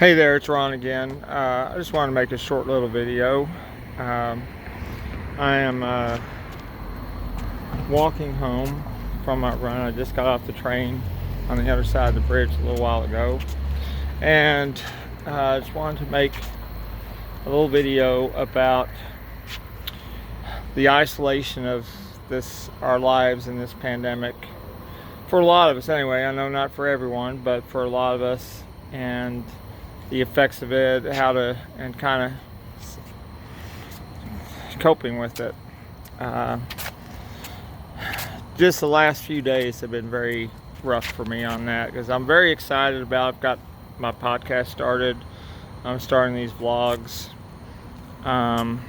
Hey there, it's Ron again. I just want to make a short little video. I am walking home from my run. I just got off the train on the other side of the bridge a little while ago, and I just wanted to make a little video about the isolation of our lives in this pandemic. For a lot of us anyway. I know not for everyone, but for a lot of us, and the effects of it, and kind of coping with it. Just the last few days have been very rough for me on that, because I'm very excited about, I've got my podcast started. I'm starting these vlogs. I've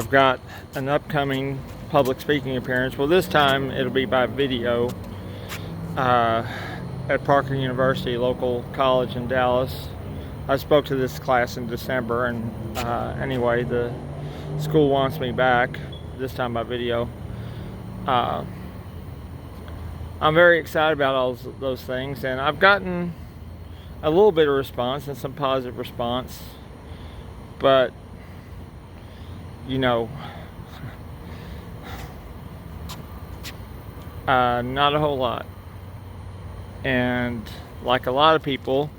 got an upcoming public speaking appearance. Well, this time it'll be by video at Parker University, local college in Dallas. I spoke to this class in December, and anyway, the school wants me back, this time by video. I'm very excited about all those things, and I've gotten a little bit of response and some positive response, but you know, not a whole lot. And like a lot of people,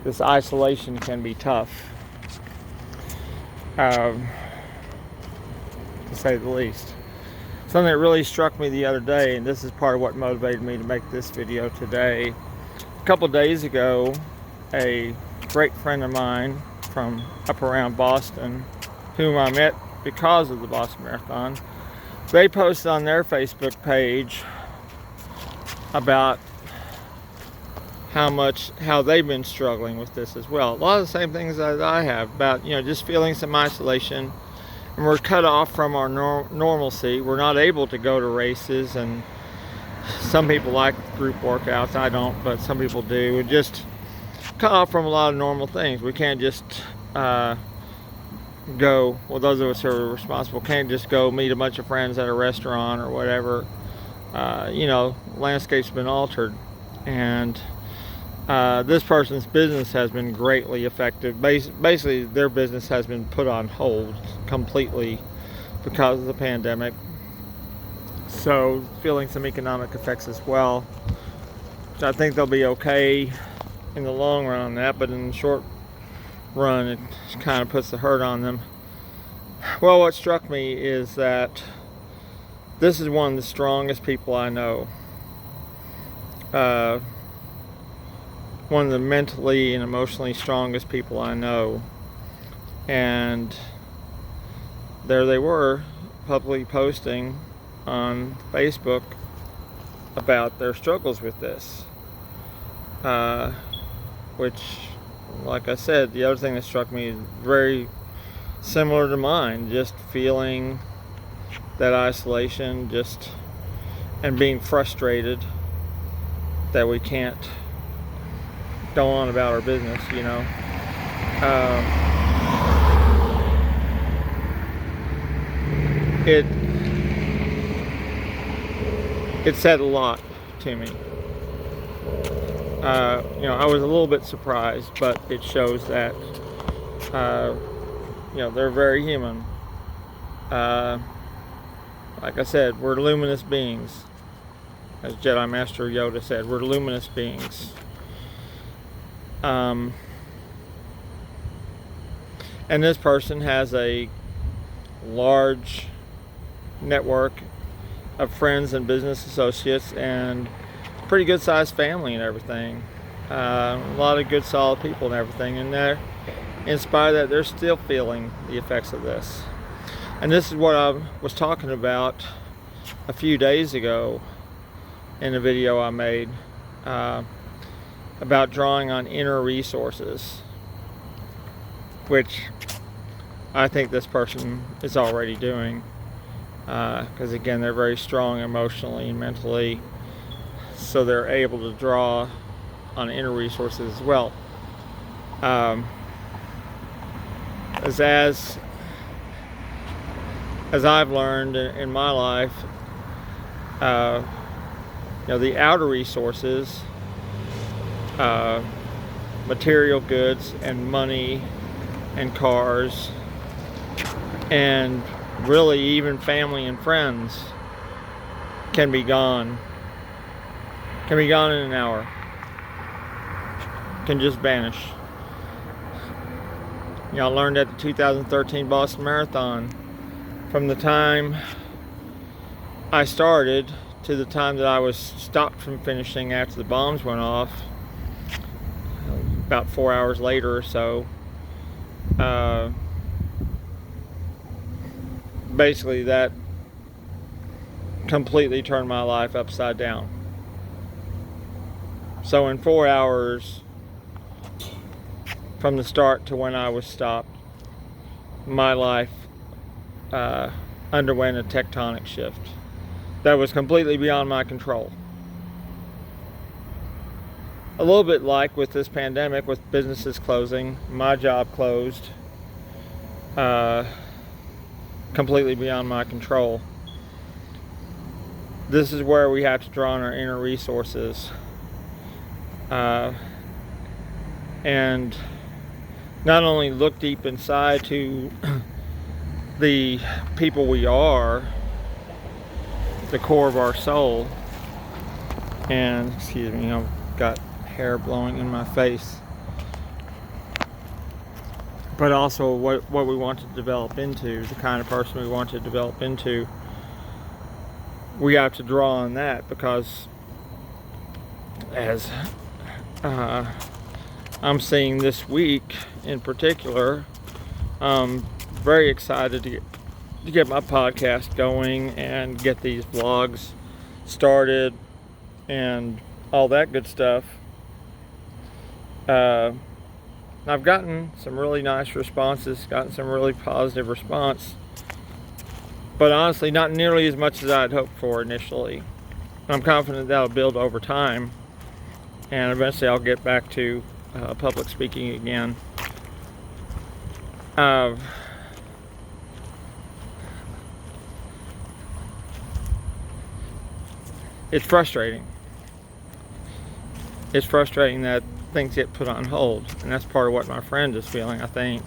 this isolation can be tough, to say the least. Something that really struck me the other day, and this is part of what motivated me to make this video today. A couple days ago, a great friend of mine from up around Boston, whom I met because of the Boston Marathon, they posted on their Facebook page about how they've been struggling with this as well. A lot of the same things that I have, about, just feeling some isolation, and we're cut off from our normalcy. We're not able to go to races, and some people like group workouts. I don't, but some people do. We're just cut off from a lot of normal things. We can't just go, well, those of us who are responsible can't just go meet a bunch of friends at a restaurant or whatever. Landscape's been altered, and this person's business has been greatly affected. Basically, their business has been put on hold completely because of the pandemic. So, feeling some economic effects as well. I think they'll be okay in the long run on that, but in the short run, it kind of puts the hurt on them. Well, what struck me is that this is one of the strongest people I know. One of the mentally and emotionally strongest people I know. And there they were, publicly posting on Facebook about their struggles with this. Which, like I said, the other thing that struck me is very similar to mine. Just feeling that isolation, and being frustrated that we can't go on about our business, it said a lot to me. I was a little bit surprised, but it shows that they're very human. Like I said, we're luminous beings. As Jedi Master Yoda said, we're luminous beings. And this person has a large network of friends and business associates, and pretty good sized family and everything. A lot of good solid people and everything, and they're inspired that they're still feeling the effects of this. And this is what I was talking about a few days ago in a video I made about drawing on inner resources, which I think this person is already doing, because again, they're very strong emotionally and mentally, so they're able to draw on inner resources as well. As I've learned in my life, the outer resources, material goods and money and cars, and really even family and friends can be gone. Can be gone in an hour. Can just vanish. I learned at the 2013 Boston Marathon, from the time I started to the time that I was stopped from finishing after the bombs went off, about 4 hours later or so, basically that completely turned my life upside down. So in 4 hours from the start to when I was stopped, my life underwent a tectonic shift that was completely beyond my control. A little bit like with this pandemic, with businesses closing, my job closed, completely beyond my control. This is where we have to draw on our inner resources, and not only look deep inside to the people we are, the core of our soul, and excuse me, I've got hair blowing in my face, but also what we want to develop into, the kind of person we want to develop into. We have to draw on that, because as I'm seeing this week in particular, I'm very excited to get my podcast going and get these vlogs started and all that good stuff. I've gotten some really nice responses, gotten some really positive response, but honestly not nearly as much as I'd hoped for initially. I'm confident that'll build over time, and eventually I'll get back to public speaking again. It's frustrating. It's frustrating that things get put on hold, and that's part of what my friend is feeling, I think.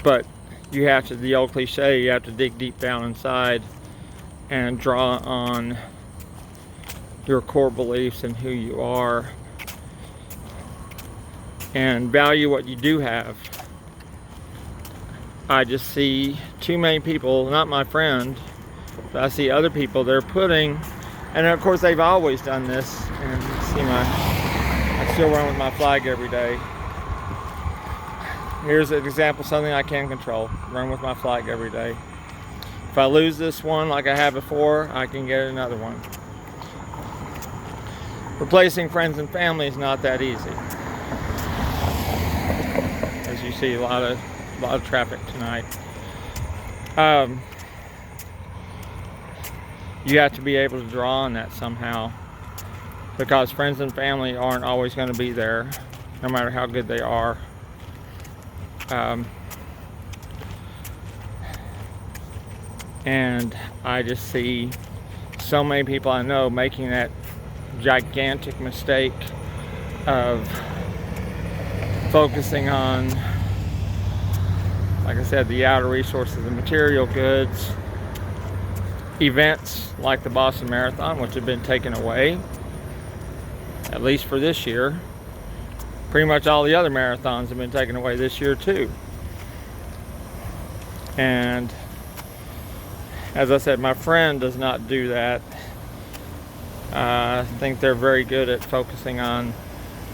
But you have to, the old cliche, you have to dig deep down inside and draw on your core beliefs and who you are, and value what you do have. I just see too many people, not my friend, but I see other people, they're putting, and of course they've always done this, and see I still run with my flag every day. Here's an example of something I can control. Run with my flag every day. If I lose this one like I have before, I can get another one. Replacing friends and family is not that easy. As you see, a lot of traffic tonight. You have to be able to draw on that somehow, because friends and family aren't always going to be there, no matter how good they are. And I just see so many people I know making that gigantic mistake of focusing on, like I said, the outer resources, the material goods, events like the Boston Marathon, which have been taken away, at least for this year. Pretty much all the other marathons have been taken away this year too. And as I said, my friend does not do that. I think they're very good at focusing on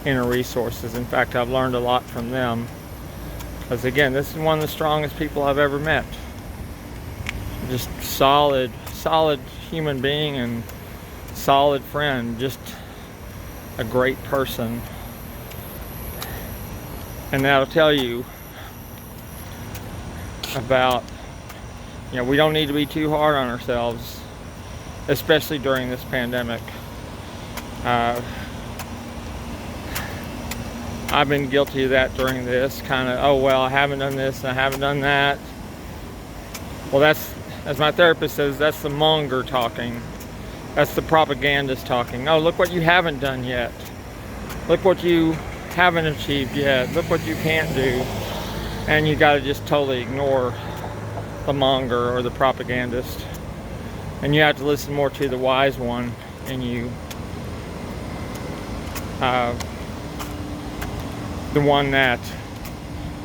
inner resources. In fact, I've learned a lot from them, because again, this is one of the strongest people I've ever met. Just solid human being and solid friend, just a great person. And that'll tell you about, we don't need to be too hard on ourselves, especially during this pandemic. I've been guilty of that during this, kind of, oh well, I haven't done this and I haven't done that. Well, as my therapist says, that's the monger talking. That's the propagandist talking. Oh, look what you haven't done yet. Look what you haven't achieved yet. Look what you can't do. And you got to just totally ignore the monger or the propagandist. And you have to listen more to the wise one in you. The one that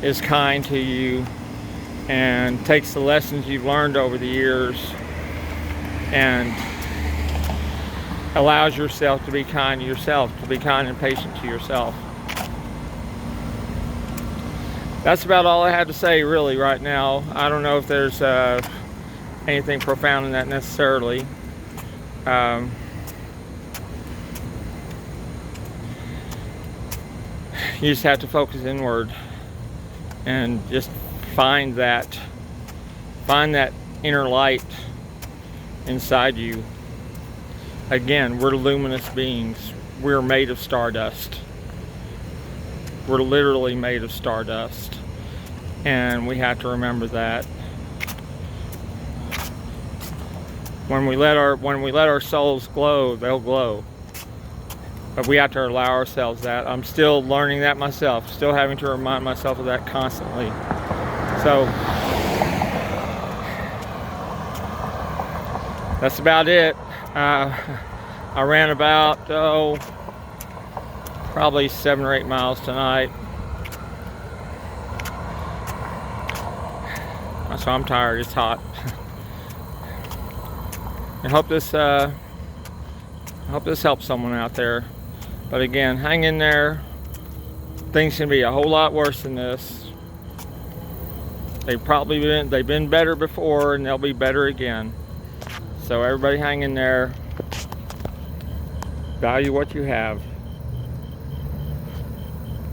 is kind to you and takes the lessons you've learned over the years and allows yourself to be kind to yourself, to be kind and patient to yourself. That's about all I have to say really right now. I don't know if there's anything profound in that necessarily. You just have to focus inward and just find that inner light inside you. Again, we're luminous beings. We're made of stardust. We're literally made of stardust. And we have to remember that. When we let our souls glow, they'll glow. But we have to allow ourselves that. I'm still learning that myself, still having to remind myself of that constantly. So that's about it. I ran about probably 7 or 8 miles tonight. So I'm tired. It's hot. I hope this helps someone out there. But again, hang in there. Things can be a whole lot worse than this. They've been better before, and they'll be better again. So everybody hang in there. Value what you have.